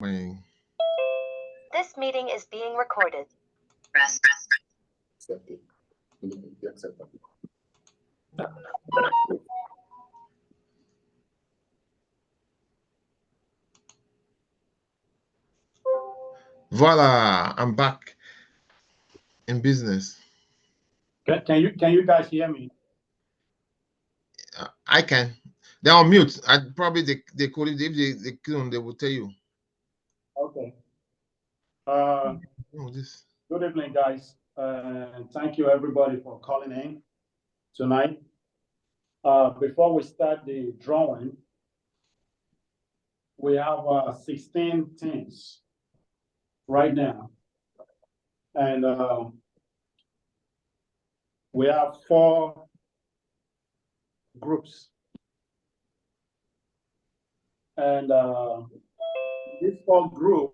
This meeting is being recorded. Accept it. You accept that. Voila, I'm back in business. Can you guys hear me? I can. They're on mute. I probably they could if they couldn't, they will tell you. Okay. This. Good evening, guys. Thank you everybody for calling in tonight. Before we start the drawing, we have 16 teams right now, and we have 4 groups, and this 4 group,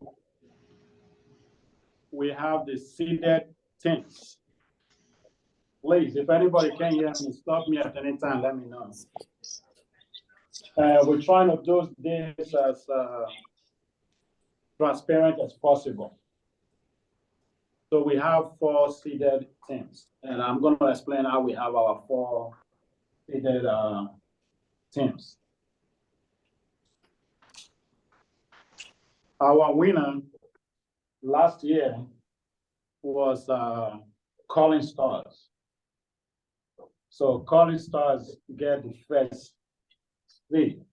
we have the seeded teams. Please, if anybody can hear me, stop me at any time, let me know. We're trying to do this as transparent as possible. So we have 4 seeded teams, and I'm going to explain how we have our 4 seeded teams. Our winner last year was Calling Stars. So Calling Stars get the first seed.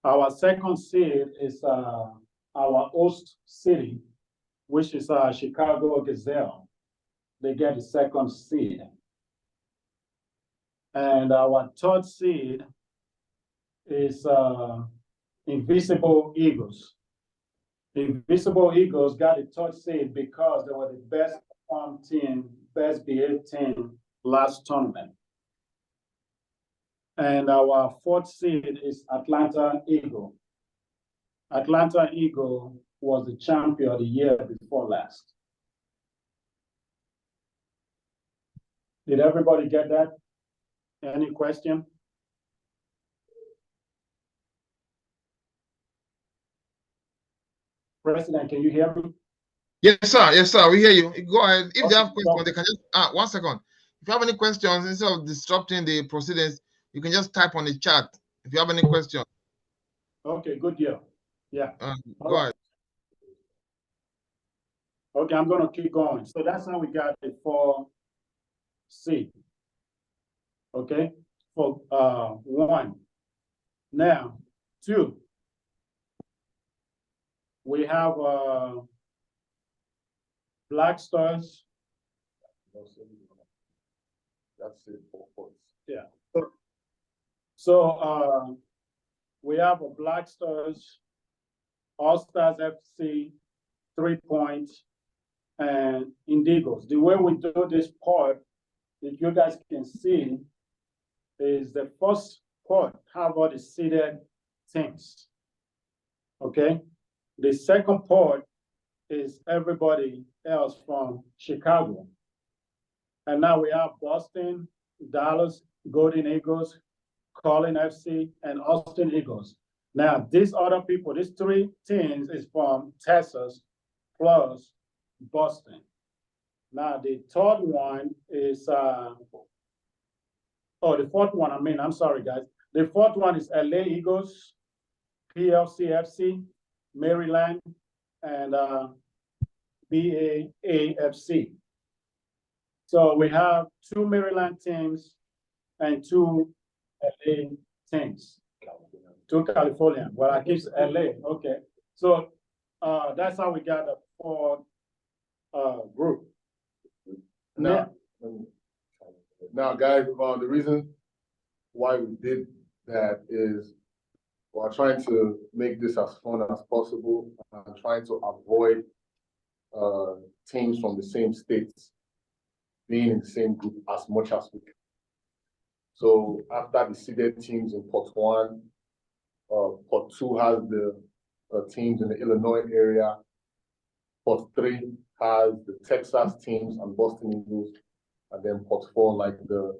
Our second seed is our host city, which is Chicago Gazelle. They get the second seed. And our third seed is Invisible Eagles. Invisible Eagles got the third seed because they were the best performed team, best behaved team last tournament. And our fourth seed is Atlanta Eagle. Atlanta Eagle was the champion the year before last. Did everybody get that? Any question? President, can you hear me? Yes, sir. Yes, sir. We hear you. Go ahead. If they have questions, they can just 1 second. If you have any questions, instead of disrupting the proceedings, you can just type on the chat. If you have any questions. Okay, good deal. Yeah. Go ahead. Okay, I'm going to keep going. So that's how we got the 4 seed. Okay, for 1. Now, 2. We have Black Stars. That's it for points. Yeah. So we have a Black Stars, All Stars FC, 3 points, and Indigos. The way we do this part, if you guys can see, is the first part have all the seeded teams. Okay. The second part is everybody else from Chicago. And now we have Boston, Dallas, Golden Eagles, Calling FC, and Austin Eagles. Now, these other people, these 3 teams is from Texas plus Boston. Now, the third one is, the fourth one, I'm sorry, guys. The fourth one is LA Eagles, PLCFC, Maryland, and BAAFC. So we have 2 Maryland teams and 2 LA teams. 2 California. Well, I keep LA. Okay. So that's how we got a 4 group. Now, guys, the reason why we did that is we're trying to make this as fun as possible and trying to avoid teams from the same states being in the same group as much as we can. So after the seeded teams in Pot 1, Pot 2 has the teams in the Illinois area. Pot 3 has the Texas teams and Boston Eagles, and then Pot 4 like the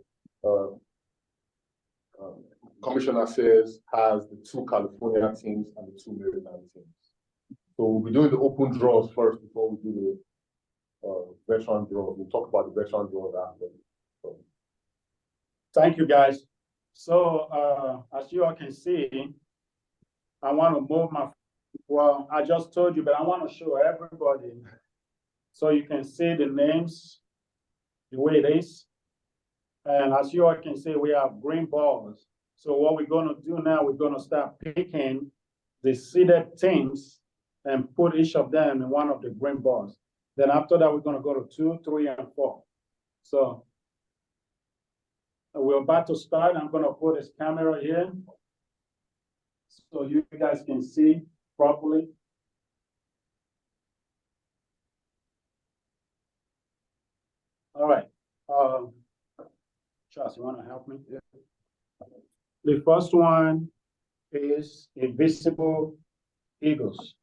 Commissioner says has the 2 California teams and the 2 Maryland teams. So we'll be doing the open draws first before we do the veteran draws. We'll talk about the veteran draws after. So. Thank you, guys. So as you all can see, I want to move my, well, I just told you, but I want to show everybody so you can see the names the way it is. And as you all can see, we have green balls. So what we're going to do now, we're going to start picking the seeded teams and put each of them in one of the green balls. Then after that, we're going to go to 2, 3, and 4. So we're about to start. I'm going to put this camera here so you guys can see properly. All right. Charles, you want to help me? Yeah. The first one is Invisible Eagles.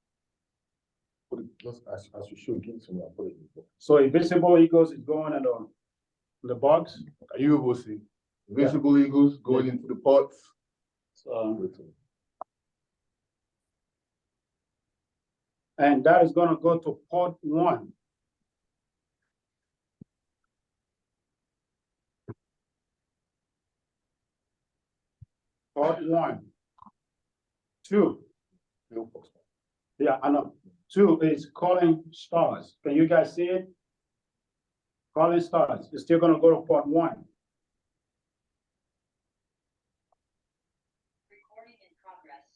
Just as you should give it to me, I'll put it in. So Invisible Eagles is going in the box. Are you able to see? Invisible Eagles going into the pots. So, and that is going to go to pot 1. Pot 1. 2. Yeah, I know. 2 is Calling Stars. Can you guys see it? Calling Stars. It's still going to go to pot 1. Recording in progress.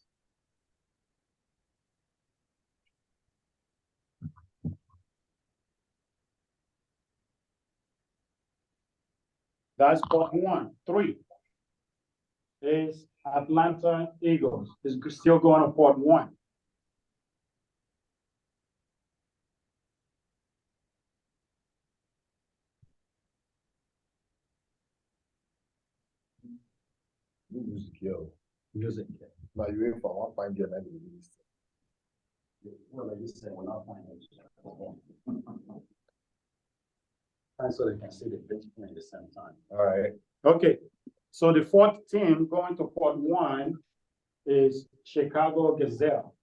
That's pot 1. 3 is Atlanta Eagles. It's still going to pot 1. Music, yo. Music. Now you ain't for one find your name. Well, I just said when I find it. And so they can see the big screen at the same time. All right. Okay. So the 4th team going to pot 1 is Chicago Gazelle.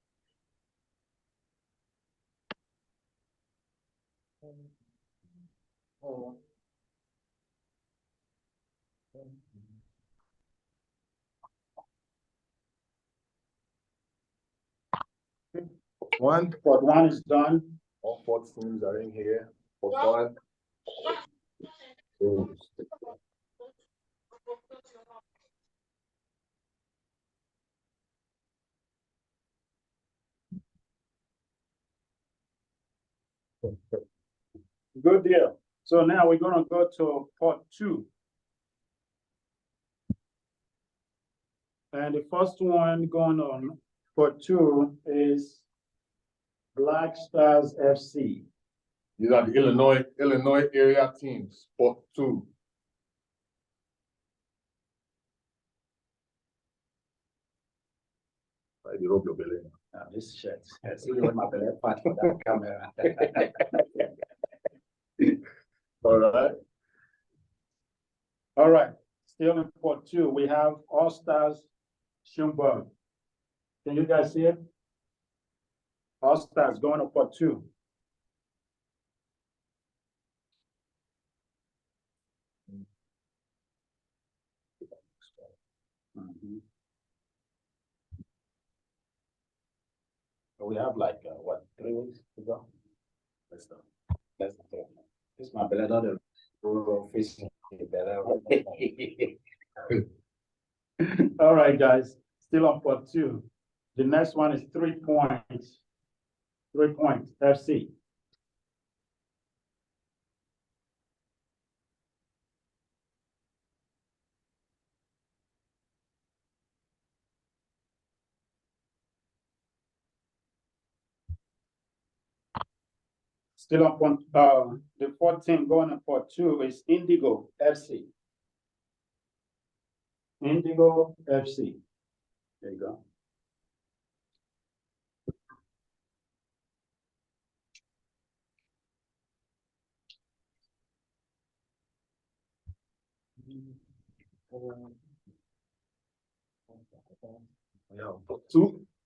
Pot 1 is done. All 4 teams are in here. Pot 1. So, Good deal. So now we're going to go to pot 2. And the first one going on pot 2 is Black Stars FC. these are the Illinois area teams. Pot 2. I did rub your belly now. This shirt. I see you in my belly part for that camera. All right. All right. Still in pot 2, we have All Stars Schumberg. Can you guys see it? All Stars going to pot 2. We have like what, 3 weeks to go? Let's go. That's the third one. This is my belly, not the rural fishing. All right, guys. Still on pot 2. The next one is 3 points. 3 points FC. Still on point, the 14 going on pot 2 is Indigo FC. Indigo FC. There you go.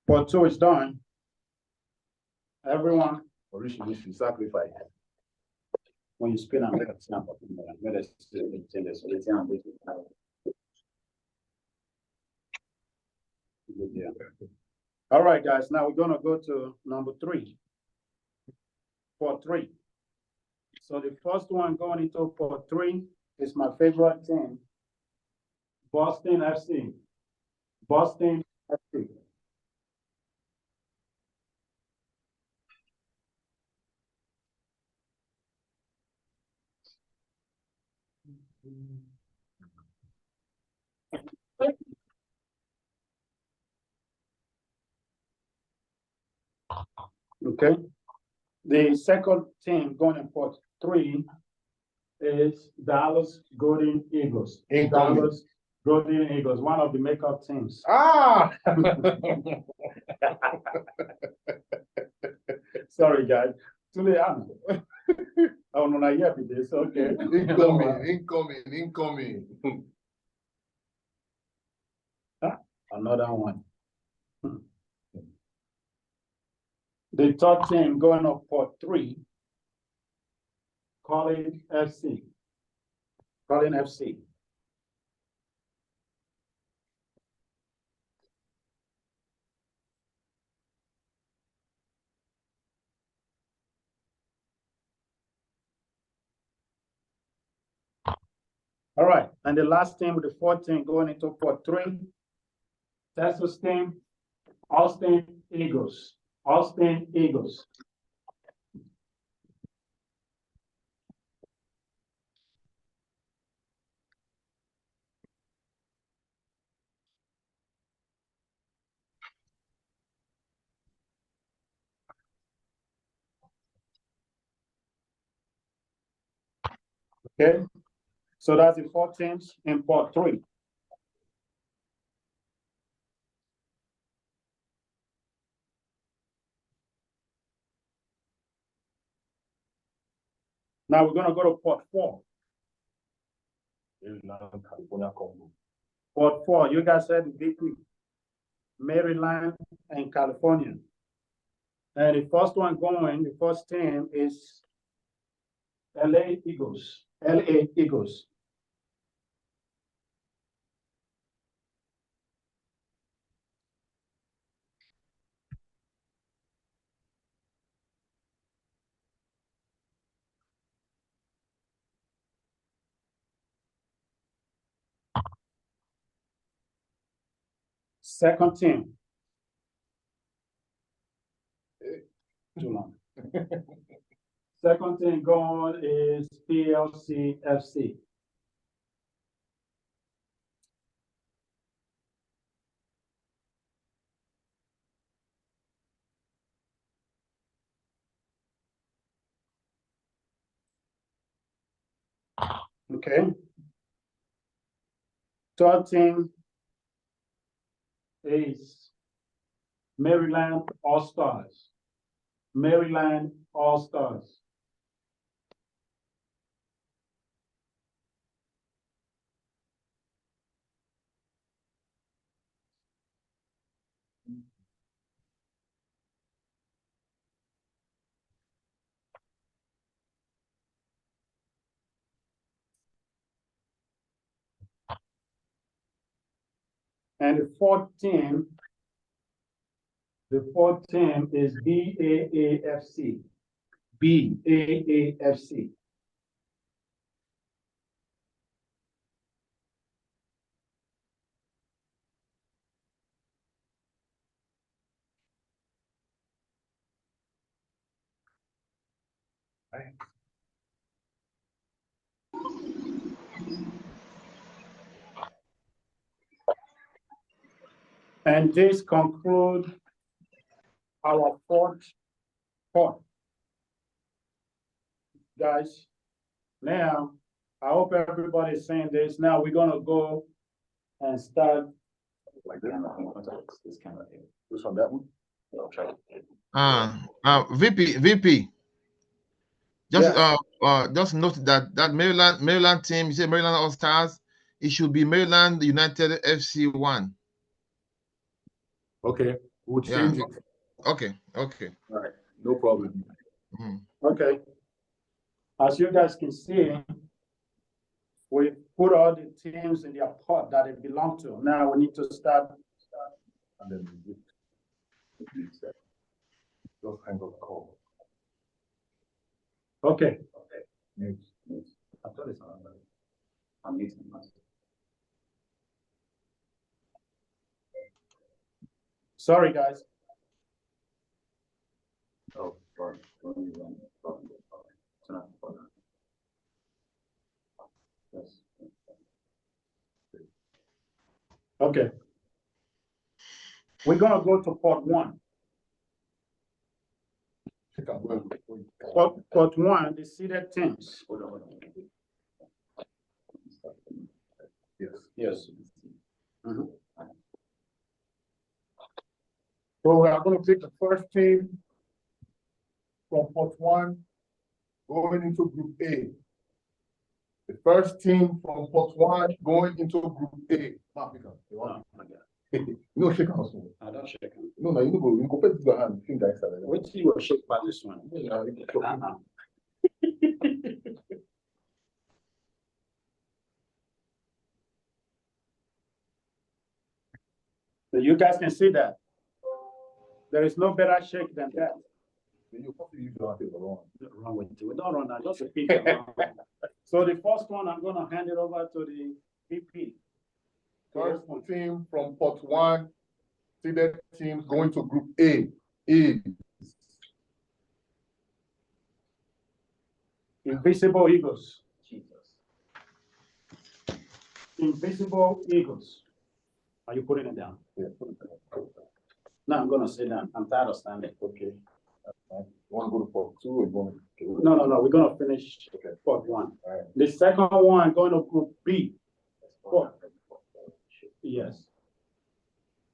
Port two is done. Everyone, Originally, sacrifice. when you spin and make a snap up, yeah. All right, guys, now we're gonna go to number 3. Port 3. So the first one going into port 3 is my favorite team, Boston FC. Boston FC. Okay. The second team going in port 3 is Dallas Golden Eagles. Incoming. Dallas Golden Eagles, one of the makeup teams. Ah! Sorry, guys. Too late. Oh, no, not yet. This okay. Incoming. Another one. The third team going up port 3, Calling FC. Calling FC. All right, and the last team with the fourth team going into port 3, Texas team, Austin Eagles. Austin Eagles. Okay, so that's the 4 teams in port 3. Now we're gonna go to port 4. Port 4, you guys said VP, Maryland and California. And the first one going, the first team is LA Eagles. LA Eagles. Second team. Too long. Second team going is PLC FC. Okay. Third team is Maryland All-Stars. Maryland All-Stars. And the fourth team is BAAFC. BAAFC. And this concludes our fourth part. Guys, now, I hope everybody is saying this. Now we're gonna go and start. Like this kind of thing. This one, that one? VP. Just Yeah. just note that Maryland team, you say Maryland All Stars, it should be Maryland United FC 1. Okay, we'll Yeah. change it. Okay. Okay. All right, no problem. Mhm. Okay. As you guys can see, we put all the teams in their pot that they belong to. Now we need to start. And then we just hang up the call. Okay. Next. I thought it's on. I'm meeting myself. Sorry, guys. Oh, sorry. Yes. Okay. We're gonna go to port one. Port one, the seeded teams. Hold on. Yes. Yes. So we are going to take the first team from port one going into group A. The first team from port one going into group A. No, shake hands. I don't shake hands. No, you go put your hand, finger inside. Wait till you shake by this one. So you guys can see that. There is no better shake than that. You probably use your hand wrong. Wrong with you. Don't run that. Just repeat it. So the first one, I'm gonna hand it over to the VP. First team from port one, seeded teams going to group A is Invisible Eagles. Jesus. Invisible Eagles. Are you putting it down? Yeah. No, I'm gonna sit down. I'm tired of standing. Okay. You want to go to port two or you want to? No. We're gonna finish port one. All right. The second one going to group B. Port. Yes.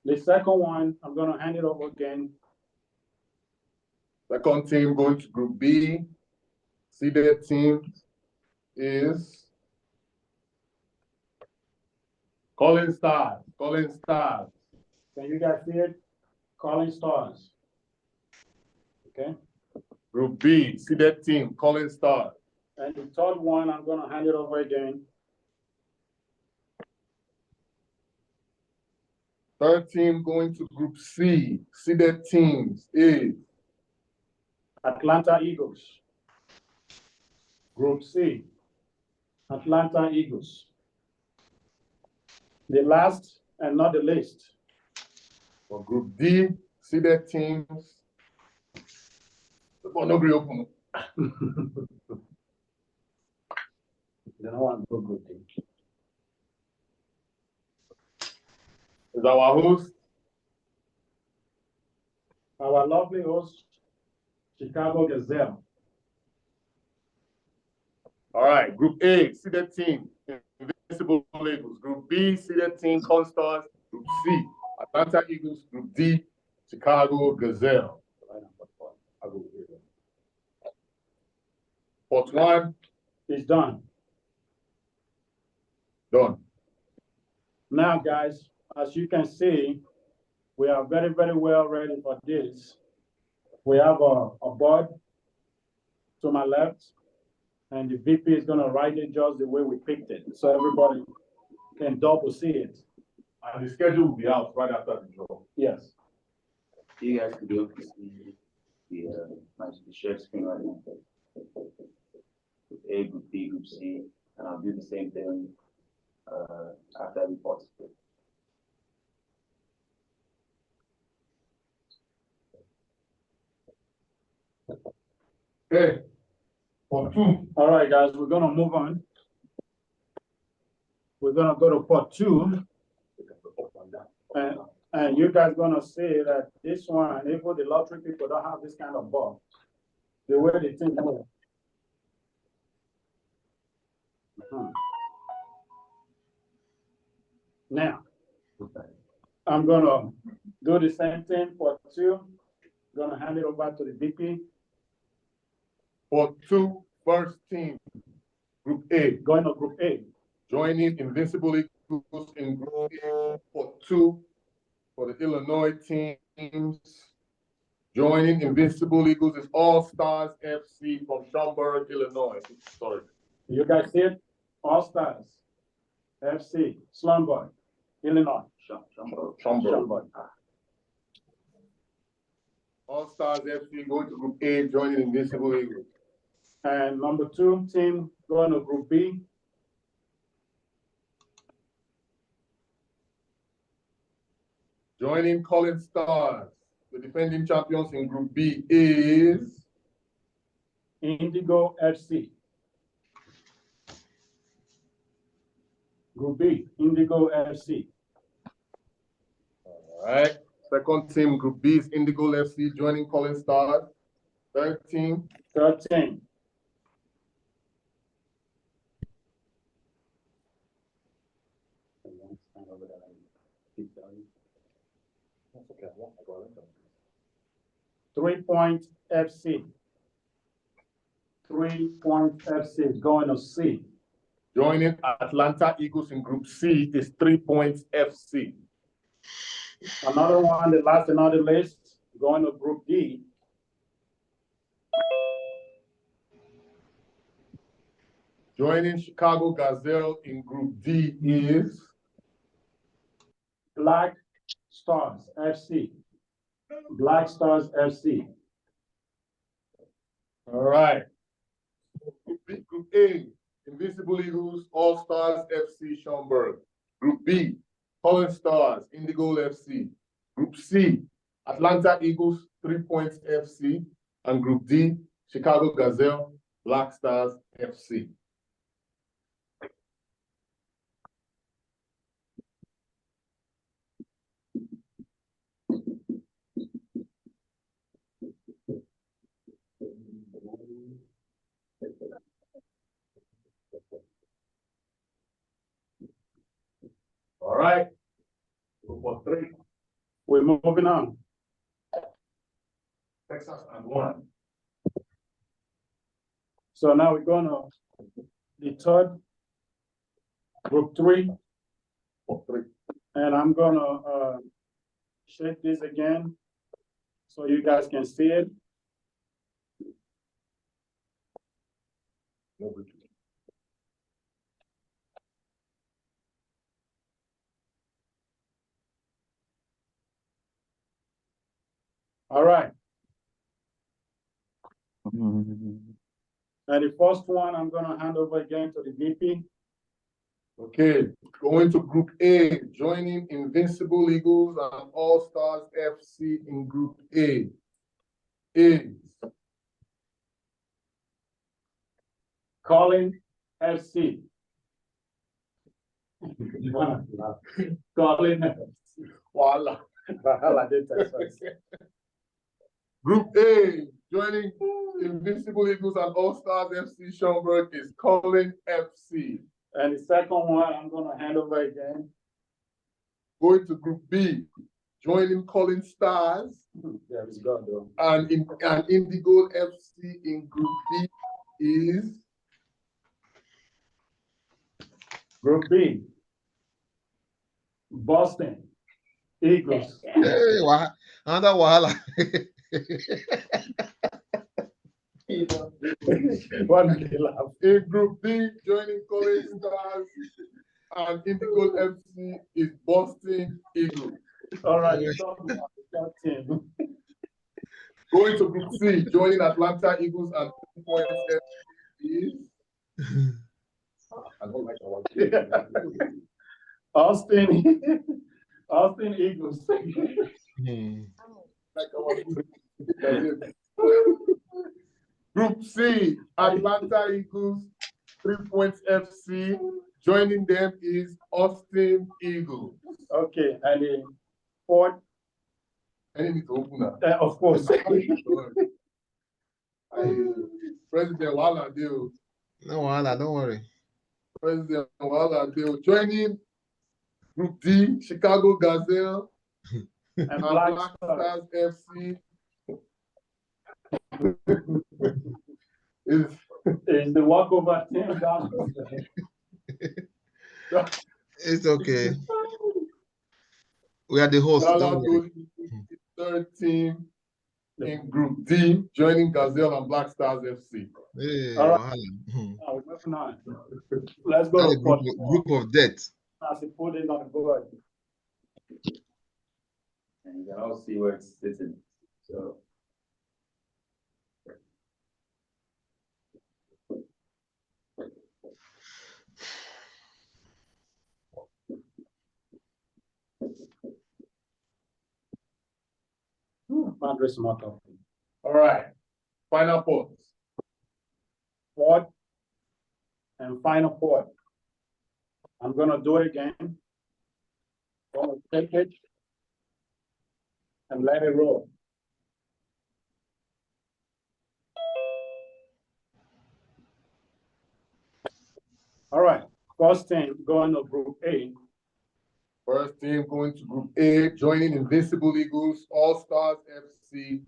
The second one, I'm gonna hand it over again. Second team going to group B, seeded team is Calling Stars. Calling Stars. Can you guys see it? Calling Stars. Okay. Group B, seeded team, Calling Stars. And the third one, I'm gonna hand it over again. Third team going to group C, seeded teams is Atlanta Eagles. Group C, Atlanta Eagles. The last and not the least. For group D, seeded teams. No agree open. Then I want to go group D. Is our host. Our lovely host, Chicago Gazelle. All right, group A, seeded team, Invincible Eagles. Group B, seeded team, Calling Stars. Group C, Atlanta Eagles. Group D, Chicago Gazelle. I'll go here. Port one. It's done. Done. Now, guys, as you can see, we are very, very well ready for this. We have a board to my left, and the VP is gonna write it just the way we picked it, so everybody can double see it. And the schedule will be out right after the draw. Yes. You guys can be able to see the share screen right now. Group A, Group B, Group C, and I'll do the same thing after every participate. Okay. Port two. All right, guys, we're gonna move on. We're gonna go to part two. And you guys gonna see that this one, even the lottery people don't have this kind of board. The way they think. Now, I'm gonna do the same thing for two. Gonna hand it over to the VP. Port two, first team, Group A. Going to Group A. Joining Invincible Eagles in Group A. Port two, for the Illinois teams. Joining Invincible Eagles is All Stars FC from Schaumburg, Illinois. Sorry. You guys see it? All Stars FC, Slumberg, Illinois. Schaumburg. All Stars FC going to Group A, joining Invincible Eagles. And number 2 team going to Group B. Joining College Stars, the defending champions in Group B is Indigo FC. Group B, Indigo FC. all right. Second team, Group B is Indigo FC, joining College Stars. Third team, 13. that's okay. I got it. 3 Point FC. 3 Point FC is going to C. Joining Atlanta Eagles in Group C is 3 Points FC. Another one, the last on the list, going to Group D. Joining Chicago Gazelle in Group D is Black Stars FC. Black Stars FC. all right. Group B, Group A, Invincible Eagles, All Stars FC Schaumburg. Group B, Holland Stars, Indigo FC. Group C, Atlanta Eagles, 3 Points FC. And Group D, Chicago Gazelle, Black Stars FC. All right. Group 3, We're moving on. Texas and 1. So now we're going to the third, Group 3. Group 3. And I'm going to shake this again so you guys can see it. No Group 2. All right. And the first one, I'm going to hand over again to the VP. Okay, going to Group A, joining Invincible Eagles and All Stars FC in Group A is Colin FC. Colin FC. Voila. Bahala did that first. Group A, joining Invincible Eagles and All Stars FC Schaumburg is Colin FC. And the second one, I'm going to hand over again. Going to Group B, joining Colin Stars There is God, though. and Indigo FC in Group B is Group B. Boston Eagles. Hey, another wahala. One of the laugh. in Group B, joining Colin Stars and Indigo FC is Boston Eagles. All right, you're talking about the third team. Going to Group C, joining Atlanta Eagles and 3 Points FC is I don't like that one. Austin Eagles. Like I want to- Group C, Atlanta Eagles, 3 Points FC. Joining them is Austin Eagles. Okay, and the fourth, I need to open that. of course. President Wala Deal. No wahala, don't worry. President Wala Deal. Joining Group D, Chicago Gazelle And and Black Black Stars. Stars FC. is Is the walkover team down? It's okay. We are the host. Dallas Don't worry. Golden Eagles, the third team in Group D, joining Gazelle and Black Stars FC. Hey, All right. wahala. Now, moving on. Let's go That's to a group, group of death. As he put it on the board. And you can all see where it's sitting. So. Andre Smoto. All right, final points. Fourth and final port. I'm gonna do it again. Gonna take it and let it roll. All right, first team going to Group A. First team going to Group A, joining Invincible Eagles, All Stars FC,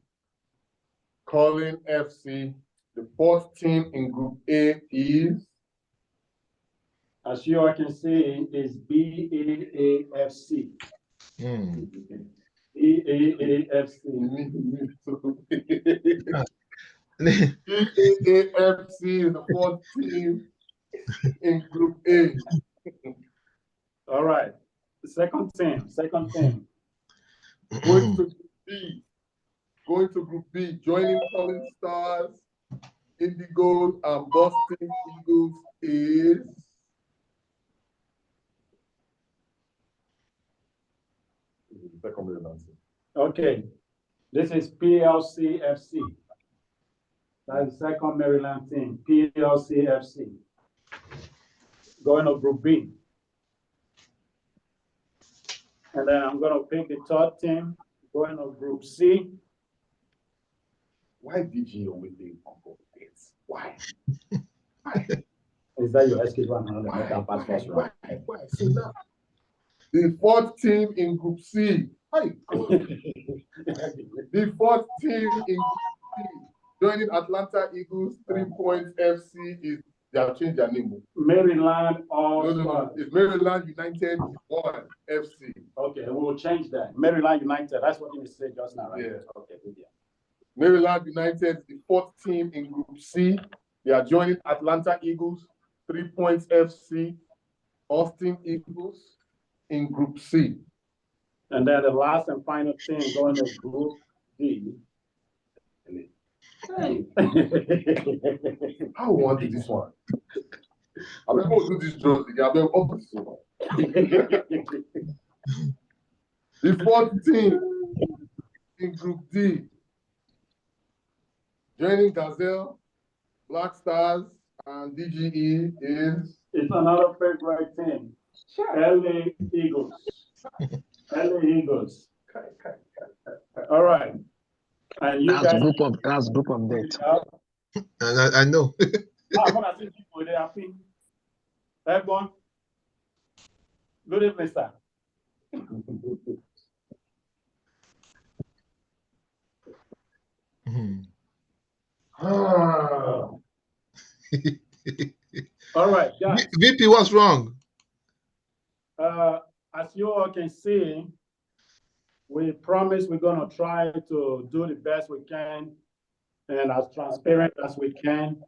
Colin FC. The fourth team in Group A is, As you all can see, is BAAFC. BAAFC. BAAFC is the fourth team in Group A. All right, the second team. Going to Group B. Going to Group B, joining Colin Stars, Indigo, and Boston Eagles is. Okay, this is PLCFC. That's the second Maryland team, PLCFC. Going to Group B. And then I'm gonna pick the third team, going to Group C. Why did you always think Uncle Gates? Why? Is that your SK one? Why? So now, the fourth team in Group C. The fourth team in Group C, joining Atlanta Eagles, 3 Points FC is, they have changed their name. Maryland All No. It's Maryland United 1 FC. Okay, we'll change that. Maryland United, that's what you said just now, right? Yeah. Okay, good deal. Maryland United, the fourth team in Group C. They are joining Atlanta Eagles, 3 Points FC, Austin Eagles in Group C. And then the last and final team going to Group D. Hey. I wanted this one. I mean, go do this drugs again. I mean, oh, this one. The fourth team in Group D, joining Gazelle, Black Stars, and DGE is. It's another favorite team. LA Eagles. LA Eagles. All right. And you That's guys. group of death. I know. I'm gonna see people there. I think. Everyone. Good evening, sir. All right, guys. VP, what's wrong? As you all can see, we promise we're gonna try to do the best we can and as transparent as we can.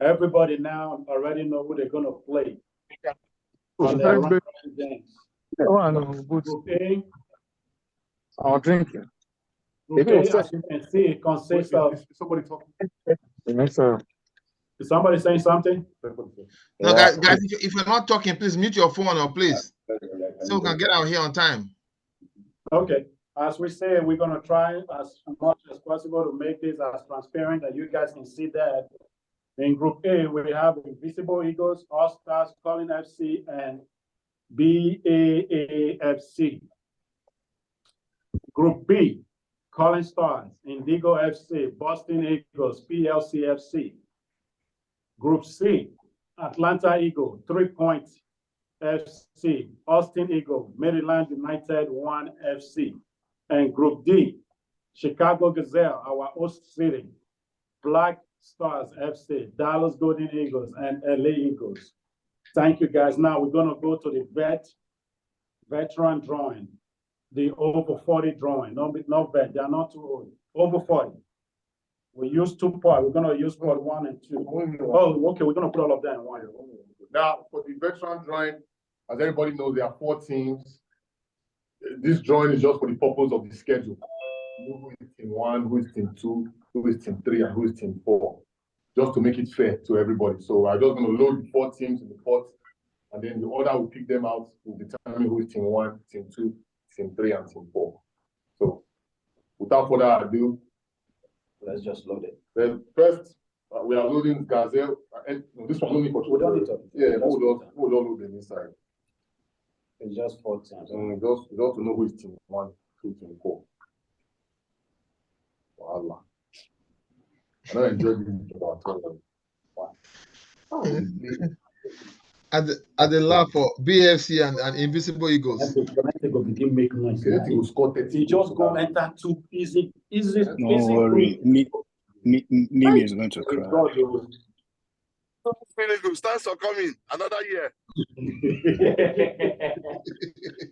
Everybody now already know who they're gonna play. On their games. Group A. I'll drink it. Group A, as you can see, it consists of. Somebody talking? Yes, sir. Is somebody saying something? No, guys, if you're not talking, please mute your phone or please, so we can get out here on time. Okay, as we say, we're gonna try as much as possible to make this as transparent that you guys can see that. In Group A, we have Invisible Eagles, All Stars, Colin FC, and BAAFC. Group B, Colin Stars, Indigo FC, Boston Eagles, PLCFC. Group C, Atlanta Eagle, 3 Points FC, Austin Eagle, Maryland United 1 FC. And Group D, Chicago Gazelle, our host city, Black Stars FC, Dallas Golden Eagles, and LA Eagles. Thank you, guys. Now we're gonna go to the veteran drawing. the over 40 drawing, not bad, they are not too old, over 40. We use 2 pods, we're gonna use pod 1 and 2. Oh, okay, we're gonna put all of that in one. Now, for the veteran drawing, as everybody knows, there are 4 teams. This drawing is just for the purpose of the schedule. Who is team 1, who is team 2, who is team 3, and who is team 4. Just to make it fair to everybody. So I'm just gonna load the 4 teams in the pot, and then the order will pick them out to determine who is team 1, team 2, team 3, and team 4. So without further ado, Let's just load it. then first we are loading Gazelle. No, this one only for We don't need to. Yeah, hold on, load them inside. It's just 4 teams. Just to know who is team 1, 2, team 4. Voila. I don't enjoy this about 12. At the lab for BFC and Invisible Eagles. Go begin make noise. Will score 30. He just go enter 2 easy. No worry. Mimi is going to cry. Thanks for coming. Another year.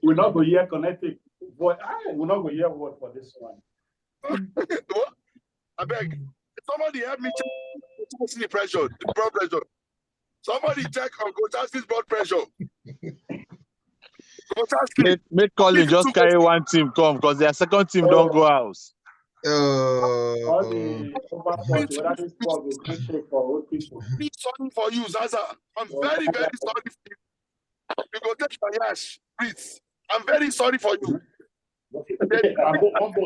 We're not going to hear connected. We're not going to hear word for this one. What? I beg. Somebody help me check the pressure, the blood pressure. Somebody check on Coach's blood pressure. Make Colin just carry one team come because their second team don't go house. All the over 40, whether this ball will appreciate for old people. I'm sorry for you, Zaza. I'm very, very sorry for you. You go take my yash, please. I'm very sorry for you.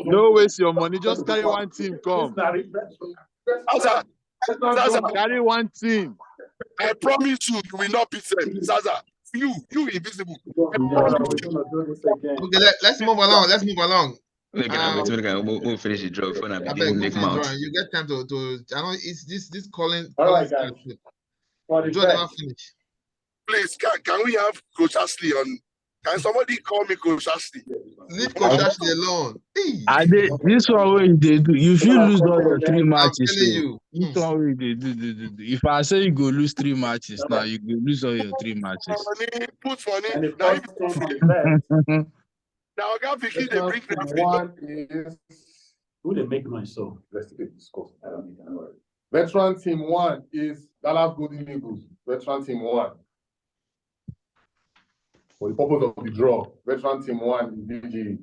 No waste your money, just carry one team come. Zaza, Carry one team. I promise you, you will not beat them. Zaza, you invisible. Okay, let's move along. We'll finish the draw before I I begin beg, make mouth. you get time to I know it's this calling. All right, guys. Draw never finish. Please, can we have Coach Ashley on? Can somebody call me Coach Ashley? Leave Coach Ashley alone. Hey. This one way they do. You feel lose all your 3 matches. I'm telling you. This one way they do. If I say you go lose 3 matches now, you go lose all your 3 matches. Put money. And if Now, now I got Vicky, they bring One is who they make noise so? let's discuss. Veteran team 1 is Dallas Golden Eagles. Veteran team 1. For the purpose of the draw, veteran team 1 is BG.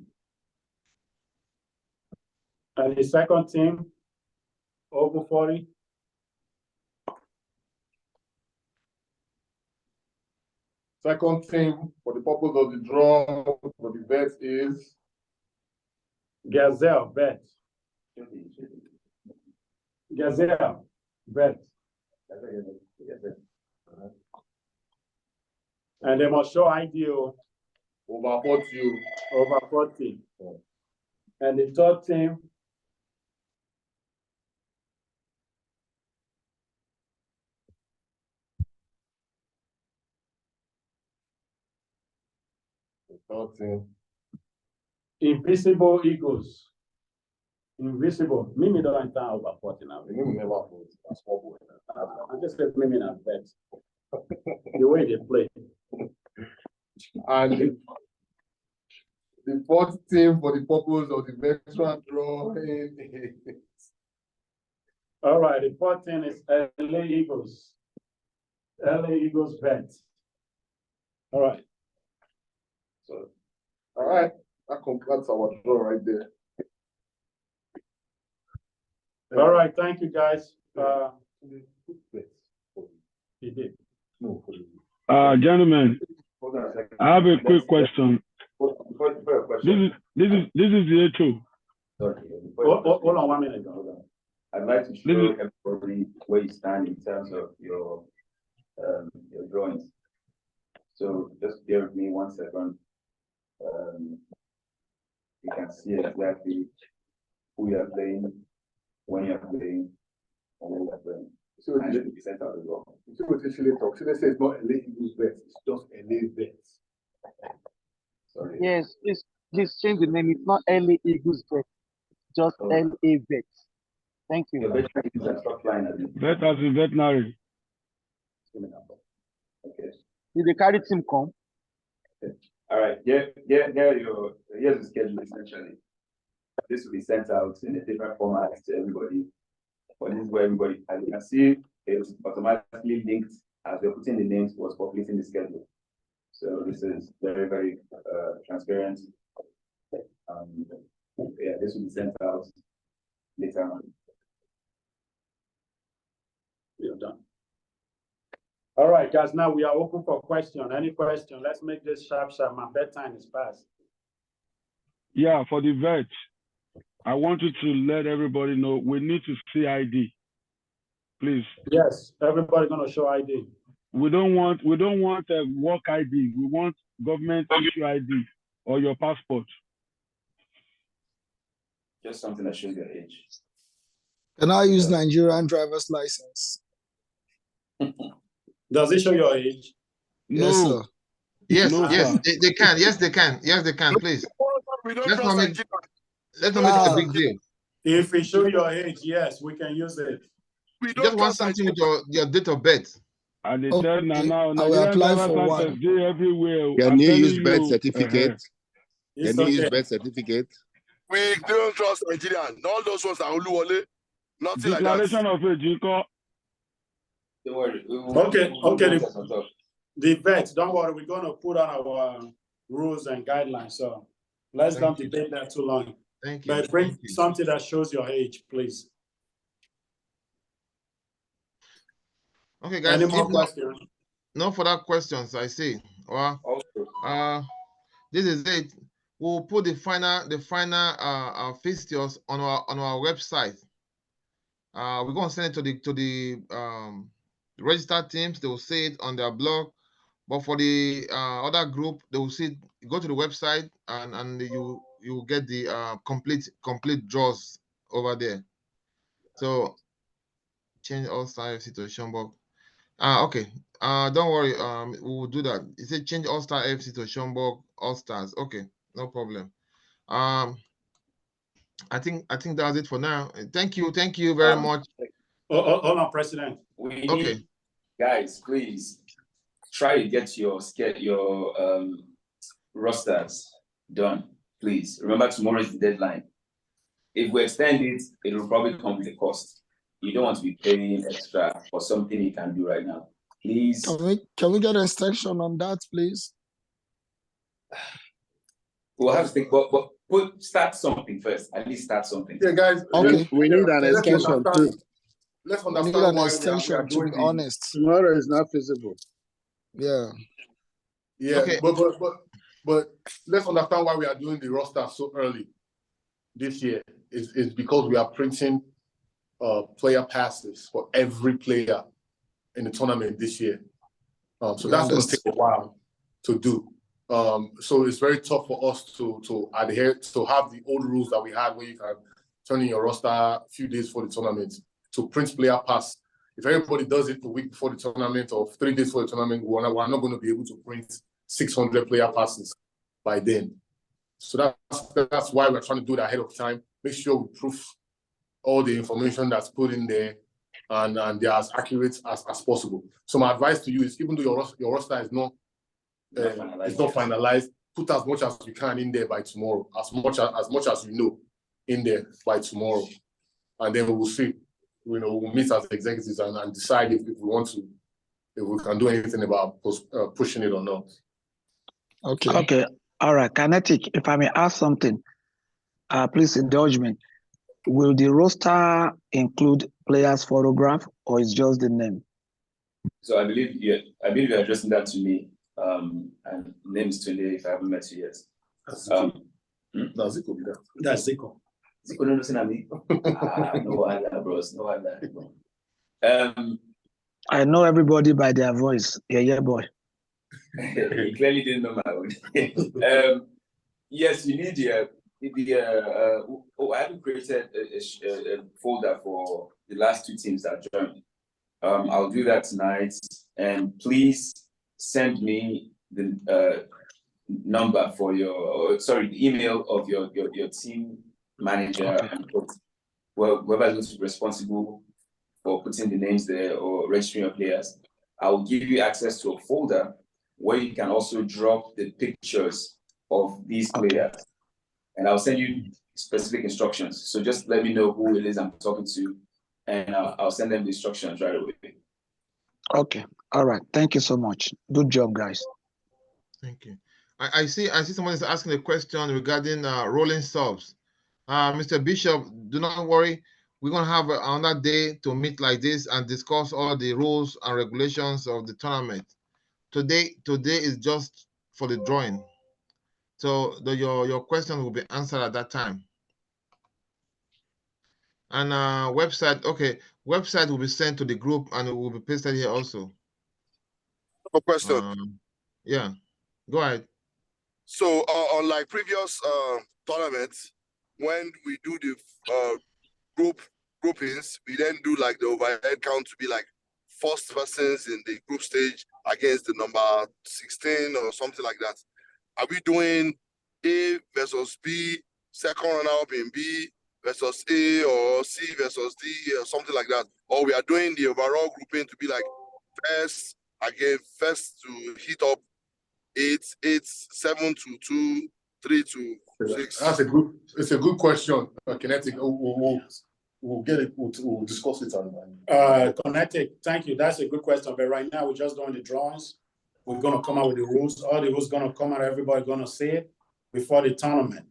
And the second team over 40. Second team, for the purpose of the draw, for the bet is Gazelle bet. Gazelle bet. And they must show ideal over 40. over 40. And the third team Invisible Eagles. Invisible. Mimi don't enter over 40 now. Mimi never vote. That's small boy. I just said Mimi not bet. The way they play. And the fourth team, for the purpose of the veteran draw, all right, the fourth team is LA Eagles. LA Eagles bet. All right. So, all right, that completes our draw right there. All right, thank you guys. He did. No, Gentlemen, I have a quick question. This is the HO. Hold on 1 minute. I'd like to show everybody where you stand in terms of your drawings. So just bear with me 1 second. You can see exactly who you are playing, when you are playing, and when you are playing. So and the center as well. So what Chile talk? Chile says it's not LA Eagles bets, it's just LA bets. Sorry. Yes, please change the name. It's not LA Eagles bet, just LA bet. Thank you. Your veterinary is a stop line. Bet as a veterinary. Okay. Did the carry team come? All right, here's the schedule essentially. This will be sent out in a different format to everybody. But this is where everybody, as you can see, it's automatically linked as we're putting the names was populating the schedule. So this is very, very transparent. Yeah, this will be sent out later on. You're done. All right, guys, now we are open for question. Any question? Let's make this sharp. My bedtime is past. Yeah, for the vet, I want you to let everybody know we need to see ID. Please. Yes, everybody gonna show ID. We don't want a work ID. We want government issue ID or your passport. Just something that shows your age. Can I use Nigerian driver's license? Does it show your age? No. Yes, sir. Yes, No, yes, sir. they can. Yes, they can. Yes, they can. Please. We don't Let's trust not make it a big deal. If we show your age, yes, we can use it. We You don't just want trust something with your date of birth. And they Okay, tell now I will Nigerian apply driver's for license one. dey everywhere. Can I'm you telling use birth you, certificate? It's Can you use okay. birth certificate? We don't trust Nigerian. All those ones are Oluwole. Nothing like Declaration that. of age, Jinko. Don't worry. Okay. That's on top. The vets, don't worry, we're gonna put on our rules and guidelines. So let's Thank not debate that too long. Thank you. But bring Thank you. something that shows your age, please. Okay, guys. Any more If questions? no further questions, I see. Well, this is it. We'll put the final fixtures on our website. We're gonna send it to the registered teams. They will see it on their blog. But for the other group, they will see. Go to the website and you will get the complete draws over there. So change All-Star FC to Schomburg. Okay. Don't worry. We will do that. It said change All-Star FC to Schomburg All-Stars. Okay, no problem. I think that's it for now. Thank you very much. Hold on, President. We need, Okay. guys, please try to get your rosters done. Please remember tomorrow is the deadline. If we extend it, it will probably come with a cost. You don't want to be paying extra for something you can do right now. Please. Can we get an instruction on that, please? We'll have to think, but start something first. At least start something. Yeah, guys. Okay. We need an extension too. Let's We need understand an why extension, to be honest. Tomorrow is not feasible. Yeah. Yeah, Okay. but let's understand why we are doing the roster so early this year. Is because we are printing player passes for every player in the tournament this year. So that's going to take a while to do. So it's very tough for us to adhere to have the old rules that we had where you can turn in your roster a few days for the tournament to print player pass. If everybody does it the week before the tournament or 3 days for the tournament, we're not going to be able to print 600 player passes by then. So that's why we're trying to do that ahead of time. Make sure we proof all the information that's put in there and they're as accurate as possible. So my advice to you is, even though your roster is not finalized, put as much as you can in there by tomorrow, as much as you know in there by tomorrow, and then we'll see. We'll meet as executives and decide if we can do anything about pushing it or not. Okay. All right. Kinetic, if I may ask something, please indulge me. Will the roster include players' photograph, or is just the name? So I believe you're addressing that to me. And name is Tunde, if I haven't met you yet. No, Zico be that. That's Zico. Zico don't listen at me. No other, bros. No other. I know everybody by their voice. Yeah, boy. You clearly didn't know my own. Yes, you need I haven't created a folder for the last 2 teams that joined. I'll do that tonight, and please send me the number for the email of your team manager, okay, and whoever is responsible for putting the names there or registering your players. I will give you access to a folder where you can also drop the pictures of these players. And I'll send you specific instructions. So just let me know who it is I'm talking to, and I'll send them the instructions right away. Okay. All right. Thank you so much. Good job, guys. Thank you. I see someone is asking a question regarding rolling subs. Mr. Bishop, do not worry. We're going to have another day to meet like this and discuss all the rules and regulations of the tournament. Today is just for the drawing. So your question will be answered at that time. And website, okay, website will be sent to the group and it will be pasted here also. No question. Yeah, go ahead. So unlike previous tournaments, when we do the groupings, we then do like the overhead count to be like first persons in the group stage against the number 16 or something like that. Are we doing A versus B, second runner up in B versus A, or C versus D, or something like that? Or we are doing the overall grouping to be like first to hit up 8, 7 to 2, 3 to 6. It's a good question, Kinetic. We'll get it. We'll discuss it Kinetic, thank you. That's a good question. But right now, we're just doing the drawings. We're going to come out with the rules. All the rules going to come out. Everybody's going to see it before the tournament.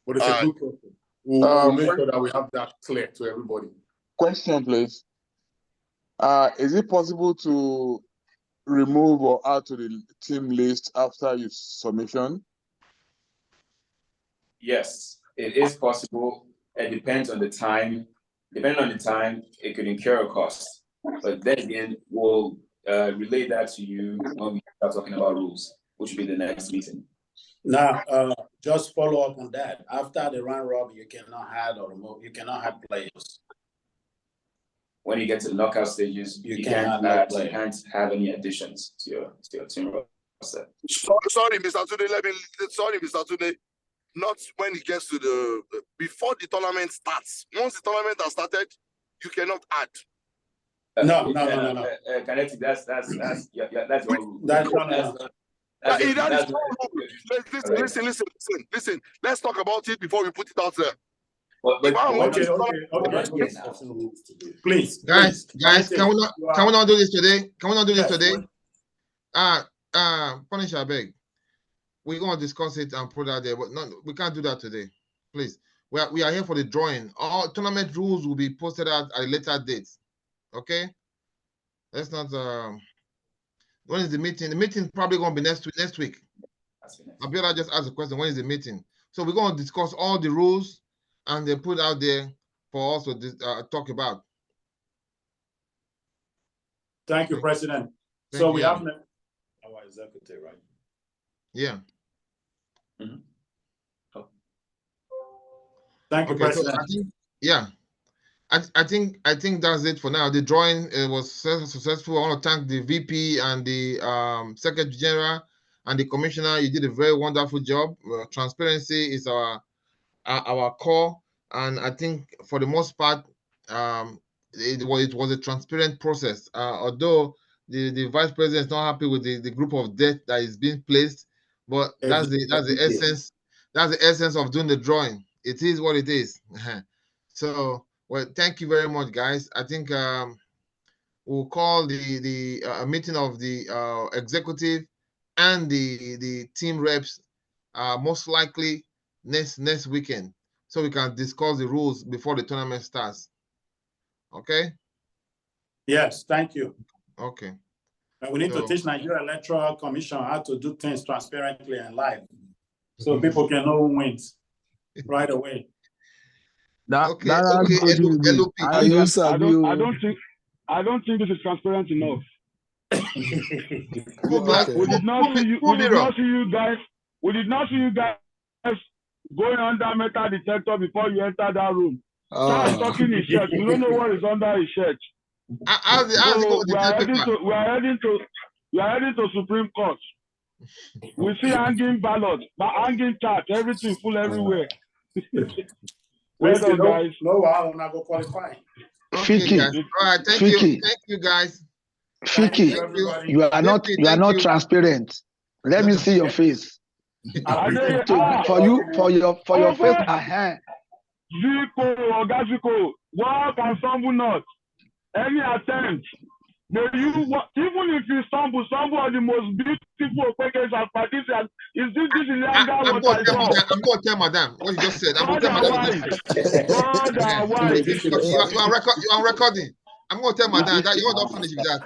But it's a good question. We'll make sure that we have that clear to everybody. Question, please. Is it possible to remove or add to the team list after your submission? Yes, it is possible. It depends on the time. Depending on the time, it could incur a cost. But then again, we'll relay that to you when we start talking about rules, which will be the next meeting. Now, just follow up on that. After the round robin, you cannot add or remove. You cannot add players. When you get to the knockout stages, you can't have any additions to your team roster. Sorry, Mr. Tunde. Sorry, Mr. Tunde. Not when it gets to before the tournament starts. Once the tournament has started, you cannot add. No. Kinetic, that's your rule. Listen. Let's talk about it before we put it out there. Okay. Please, guys, can we not do this today? Can we not do this today? Punish, I beg. We're gonna discuss it and put that there, but no, we can't do that today. Please, we are here for the drawing. All tournament rules will be posted at a later date. Okay, let's not. When is the meeting? The meeting probably gonna be next week. Abiola just asked a question. When is the meeting? So we're gonna discuss all the rules and they put out there for us to talk about. Thank you, President. We have our executive, right? Yeah. Mm-hmm. Oh. Thank you, President. So I think that's it for now. The drawing was successful. I want to thank the VP and the Secretary General and the Commissioner. You did a very wonderful job. Transparency is our core, and I think for the most part, it was a transparent process. Although the Vice President is not happy with the group of debt that is being placed, but that's the essence. That's the essence of doing the drawing. It is what it is. So, well, thank you very much, guys. I think we'll call the meeting of the executive and the team reps most likely next weekend, so we can discuss the rules before the tournament starts. Okay? Yes, thank you. Okay. And we need to teach Nigeria Electoral Commission how to do things transparently and live, so people can know who wins right away. I don't think this is transparent enough. We did not see you guys. We did not see you guys going under metal detector before you enter that room. Start talking his shirt. You don't know what is under his shirt. We are heading to Supreme Court. We see hanging ballots, hanging charts, everything full everywhere. Well done, guys. No, I will not go qualify. Okay, Fiki, guys. All right, thank Fiki. you. Thank you, guys. Fiki, you are not transparent. Let me see your face. For your face, Zico or Gazico, work and stumble not. Any attempt. May you even if you stumble on the most beautiful package as participants, is this illegal? I'm going to tell madam what you just said. I'm going to tell madam what you just said. Otherwise, You are recording. I'm going to tell madam that you're not finished with that.